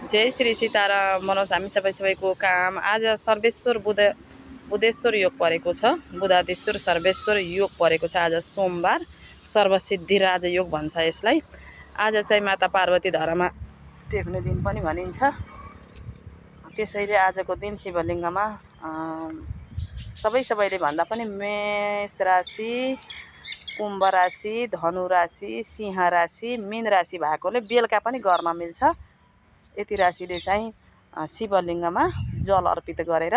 जय श्री सीताराम मनोज हामी सबैको काम। आज सर्वेश्वर बुधेश्वर योग परेको छ। बुधादेश्वर सर्वेश्वर योग परेको छ। आज सोमबार सर्वसिद्धि राज योग भन्छ यसलाई। आज चाहिँ माता पार्वती धरामा टेक्ने दिन पनि भनिन्छ। त्यसैले आजको दिन शिवलिङ्गमा सबैले भन्दा पनि मेष राशि, कुम्भ राशि, धनु राशि, सिंह राशि, मीन राशि भएकोले बेलुका पनि गर्न मिल्छ। यति राशिले चाहिँ शिवलिङ्गमा जल अर्पित गरेर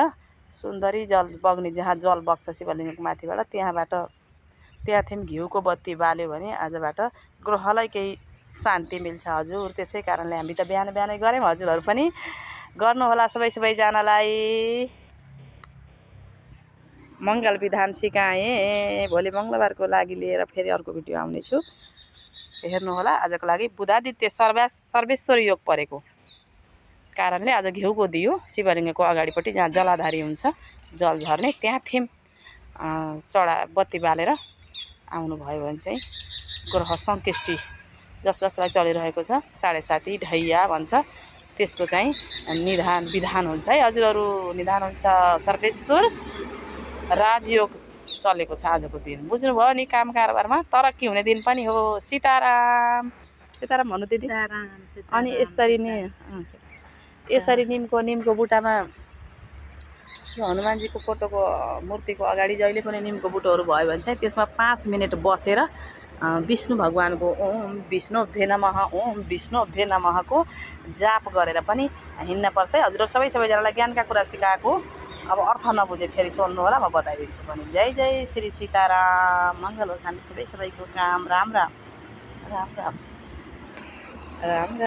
सुन्दरी जल बग्ने, जहाँ जल बग्छ शिवलिङ्गको माथिबाट त्यहाँदेखि घिउको बत्ती बाल्यो भने आजबाट ग्रहलाई केही शान्ति मिल्छ हजुर। त्यसै कारणले हामी त बिहान बिहानै गऱ्यौँ, हजुरहरू पनि गर्नुहोला। सबैजनालाई मङ्गल विधान सिकाएँ। भोलि मङ्गलबारको लागि लिएर फेरि अर्को भिडियो आउनेछु, हेर्नुहोला। आजको लागि बुधादित्य सर्वेश्वर योग परेको कारणले आज घिउको दियो शिवलिङ्गको अगाडिपट्टि जहाँ जलाधारी हुन्छ, जल झर्ने त्यहाँ थिम बत्ती बालेर आउनुभयो भने चाहिँ ग्रह सङ्केष्टि जसलाई चलिरहेको छ 7.5 ढैया भन्छ, त्यसको चाहिँ विधान हुन्छ है हजुरहरू। निधान हुन्छ। सर्वेश्वर राजयोग चलेको छ आजको दिन, बुझ्नुभयो नि। काम कारोबारमा तरक्की हुने दिन पनि हो। सीताराम सीताराम भन्नु दिदी। अनि यसरी निमको बुट्टामा हनुमानजीको फोटोको मूर्तिको अगाडि जहिले पनि निमको बुटोहरू भयो भने चाहिँ त्यसमा 5 मिनट बसेर विष्णु भगवानको ओम विष्णुभ्ये नमः, ओम विष्णुभ्ये नमःको जाप गरेर पनि हिँड्न पर्छ है हजुर। सबैजनालाई ज्ञानका कुरा सिकाएको। अब अर्थ नबुझे फेरि सोध्नु होला, म बताइदिन्छु पनि। जय जय श्री सीताराम। मङ्गल होस् हामी सबैको काम। राम राम राम राम राम राम।